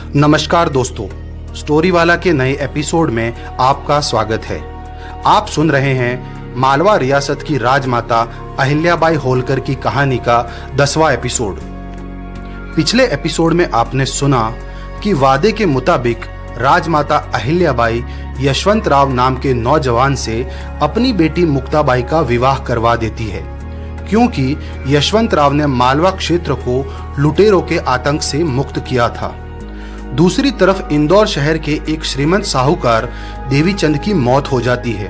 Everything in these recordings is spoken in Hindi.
नमस्कार दोस्तों, स्टोरी वाला के नए एपिसोड में आपका स्वागत है। आप सुन रहे हैं मालवा रियासत की राजमाता अहिल्याबाई होलकर की कहानी का 10वां एपिसोड। पिछले एपिसोड में आपने सुना कि वादे के मुताबिक राजमाता अहिल्याबाई यशवंतराव नाम के नौजवान से अपनी बेटी मुक्ताबाई का विवाह करवा देती है, क्योंकि यशवंतराव ने मालवा क्षेत्र को लुटेरों के आतंक से मुक्त किया था। दूसरी तरफ इंदौर शहर के एक श्रीमंत साहूकार देवीचंद की मौत हो जाती है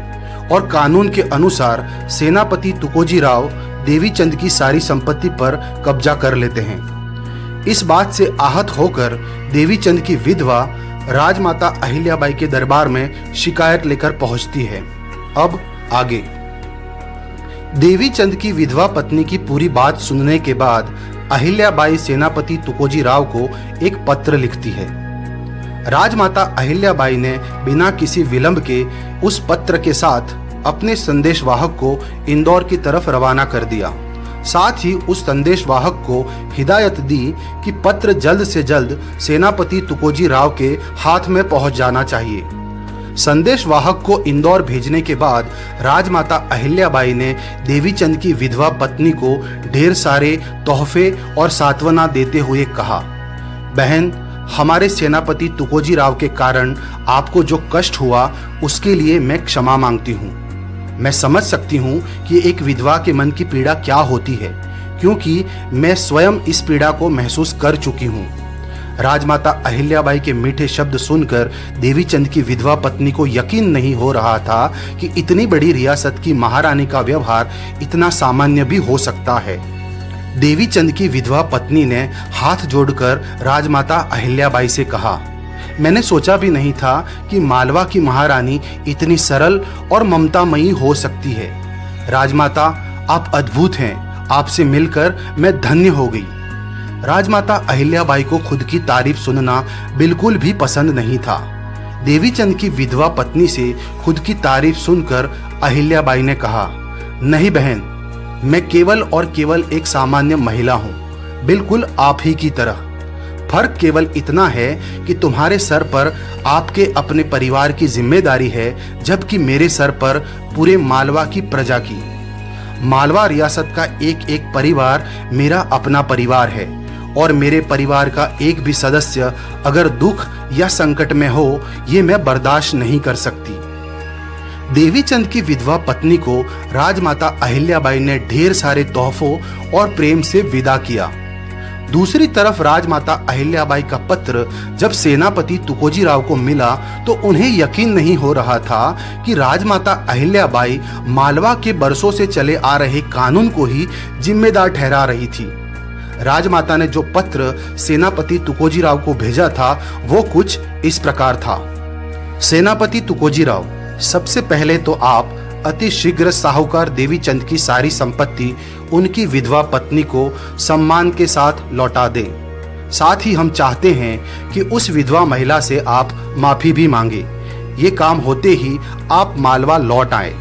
और कानून के अनुसार सेनापति तुकोजी राव देवीचंद की सारी संपत्ति पर कब्जा कर लेते हैं। इस बात से आहत होकर देवीचंद की विधवा राजमाता अहिल्याबाई के दरबार में शिकायत लेकर पहुंचती है। अब आगे। देवीचंद की विधवा पत्नी की पूरी बात सुनने के बाद अहिल्याबाई सेनापति तुकोजी राव को एक पत्र लिखती है। राजमाता अहिल्याबाई ने बिना किसी विलंब के उस पत्र के साथ अपने संदेशवाहक को इंदौर की तरफ रवाना कर दिया। साथ ही उस संदेशवाहक को हिदायत दी कि पत्र जल्द से जल्द सेनापति तुकोजी राव के हाथ में पहुंच जाना चाहिए। संदेशवाहक को इंदौर भेजने के बाद राजमाता अहिल्याबाई ने देवीचंद की विधवा पत्नी को ढेर सारे तोहफे और सांत्वना देते हुए कहा, बहन, हमारे सेनापति तुकोजी राव के कारण आपको जो कष्ट हुआ उसके लिए मैं क्षमा मांगती हूँ। मैं समझ सकती हूँ कि एक विधवा के मन की पीड़ा क्या होती है, क्योंकि मैं स्वयं इस पीड़ा को महसूस कर चुकी हूँ। राजमाता अहिल्याबाई के मीठे शब्द सुनकर देवीचंद की विधवा पत्नी को यकीन नहीं हो रहा था कि इतनी बड़ी रियासत की महारानी का व्यवहार इतना सामान्य भी हो सकता है। देवीचंद की विधवा पत्नी ने हाथ जोड़कर राजमाता अहिल्याबाई से कहा, मैंने सोचा भी नहीं था कि मालवा की महारानी इतनी सरल और ममतामयी हो सकती है। राजमाता, आप अद्भुत हैं। आपसे मिलकर मैं धन्य हो गई। राजमाता अहिल्याबाई को खुद की तारीफ सुनना बिल्कुल भी पसंद नहीं था। देवीचंद की विधवा पत्नी से खुद की तारीफ सुनकर अहिल्याबाई ने कहा, नहीं बहन, मैं केवल और केवल एक सामान्य महिला हूँ, बिल्कुल आप ही की तरह। फर्क केवल इतना है कि तुम्हारे सर पर आपके अपने परिवार की जिम्मेदारी है, जबकि मेरे सर पर पूरे मालवा की प्रजा की। मालवा रियासत का एक एक परिवार मेरा अपना परिवार है और मेरे परिवार का एक भी सदस्य अगर दुख या संकट में हो, ये मैं बर्दाश्त नहीं कर सकती। देवीचंद की विधवा पत्नी को राजमाता अहिल्याबाई ने ढेर सारे तोहफों और प्रेम से विदा किया। दूसरी तरफ राजमाता अहिल्याबाई का पत्र जब सेनापति तुकोजी राव को मिला तो उन्हें यकीन नहीं हो रहा था कि राजमाता अहिल्याबाई मालवा के बरसों से चले आ रहे कानून को ही जिम्मेदार ठहरा रही थी। राजमाता ने जो पत्र सेनापति तुकोजी राव को भेजा था वो कुछ इस प्रकार था। सेनापति तुकोजी राव, सबसे पहले तो आप अति शीघ्र साहूकार देवीचंद की सारी संपत्ति उनकी विधवा पत्नी को सम्मान के साथ लौटा दें। साथ ही हम चाहते हैं कि उस विधवा महिला से आप माफी भी मांगे। ये काम होते ही आप मालवा लौट आए।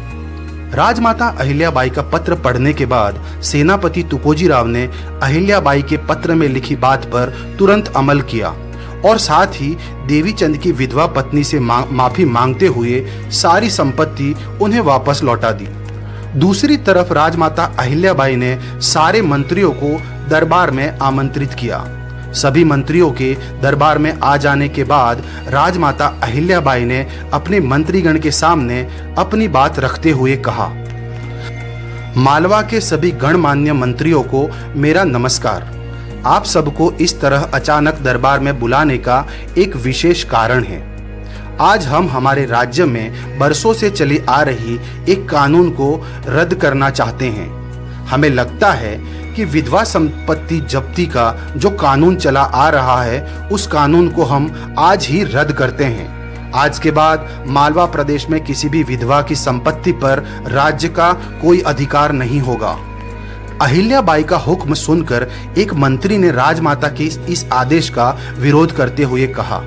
राजमाता अहिल्याबाई का पत्र पढ़ने के बाद सेनापति तुकोजी राव ने अहिल्याबाई के पत्र में लिखी बात पर तुरंत अमल किया और साथ ही देवीचंद की विधवा पत्नी से माफी मांगते हुए सारी संपत्ति उन्हें वापस लौटा दी। दूसरी तरफ राजमाता अहिल्याबाई ने सारे मंत्रियों को दरबार में आमंत्रित किया। सभी मंत्रियों के दरबार में आ जाने के बाद राजमाता अहिल्याबाई ने अपने मंत्रीगण के सामने अपनी बात रखते हुए कहा, मालवा के सभी गणमान्य मंत्रियों को मेरा नमस्कार। आप सबको इस तरह अचानक दरबार में बुलाने का एक विशेष कारण है। आज हम हमारे राज्य में बरसों से चली आ रही एक कानून को रद्द करना चाहते हैं। हमें लगता है कि विधवा संपत्ति जब्ती का जो कानून चला आ रहा है, उस कानून को हम आज ही रद्द करते हैं। आज के बाद मालवा प्रदेश में किसी भी विधवा की संपत्ति पर राज्य का कोई अधिकार नहीं होगा। अहिल्याबाई का हुक्म सुनकर एक मंत्री ने राजमाता के इस आदेश का विरोध करते हुए कहा,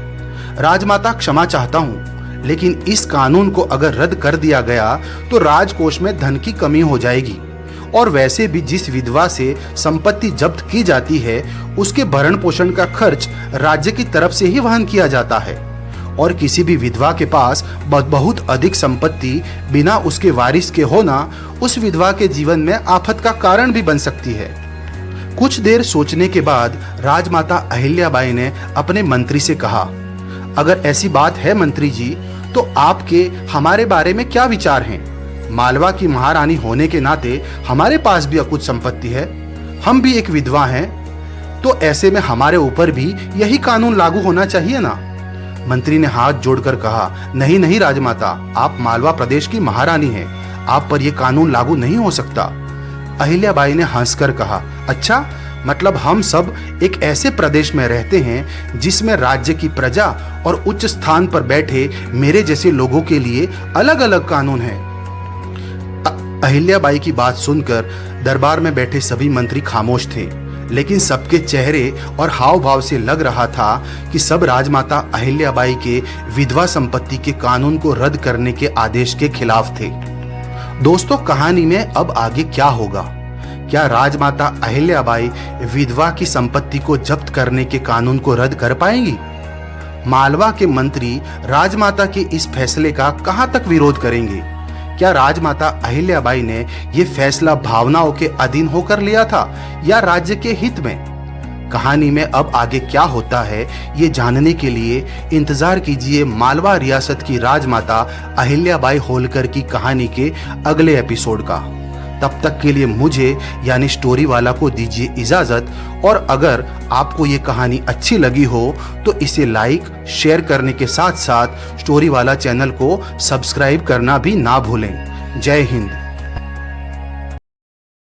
राजमाता, क्षमा चाहता हूँ, लेकिन इस कानून को अगर रद्द कर दिया गया तो राजकोष में धन की कमी हो जाएगी और वैसे भी जिस विधवा से संपत्ति जब्त की जाती है उसके भरण पोषण का खर्च राज्य की तरफ से ही वहन किया जाता है और किसी भी विधवा के पास बहुत अधिक संपत्ति बिना उसके वारिस के होना उस विधवा के जीवन में आफत का कारण भी बन सकती है। कुछ देर सोचने के बाद राजमाता अहिल्याबाई ने अपने मंत्री से कहा, अगर ऐसी बात है मंत्री जी, तो आपके हमारे बारे में क्या विचार हैं? मालवा की महारानी होने के नाते हमारे पास भी कुछ संपत्ति है, हम भी एक विधवा हैं, तो ऐसे में हमारे ऊपर भी यही कानून लागू होना चाहिए ना? मंत्री ने हाथ जोड़कर कहा, नहीं नहीं राजमाता, आप मालवा प्रदेश की महारानी हैं, आप पर यह कानून लागू नहीं हो सकता। अहिल्याबाई ने हंसकर कहा, अच्छा, मतलब हम सब एक ऐसे प्रदेश में रहते हैं जिसमें राज्य की प्रजा और उच्च स्थान पर बैठे मेरे जैसे लोगों के लिए अलग अलग कानून हैं। अहिल्याबाई की बात सुनकर दरबार में बैठे सभी मंत्री खामोश थे, लेकिन सबके चेहरे और हाव भाव से लग रहा था कि सब राजमाता अहिल्याबाई के विधवा संपत्ति के कानून को रद्द करने के आदेश के खिलाफ थे। दोस्तों, कहानी में अब आगे क्या होगा? क्या राजमाता अहिल्याबाई विधवा की संपत्ति को जब्त करने के कानून को रद्द कर पाएंगी? मालवा के मंत्री राजमाता के इस फैसले का कहां तक विरोध करेंगे? क्या राजमाता अहिल्याबाई ने यह फैसला भावनाओं के अधीन होकर लिया था या राज्य के हित में? कहानी में अब आगे क्या होता है ये जानने के लिए इंतजार कीजिए मालवा रियासत की राजमाता अहिल्याबाई होलकर की कहानी के अगले एपिसोड का। तब तक के लिए मुझे यानी स्टोरी वाला को दीजिए इजाजत, और अगर आपको ये कहानी अच्छी लगी हो तो इसे लाइक शेयर करने के साथ साथ स्टोरी वाला चैनल को सब्सक्राइब करना भी ना भूलें। जय हिंद।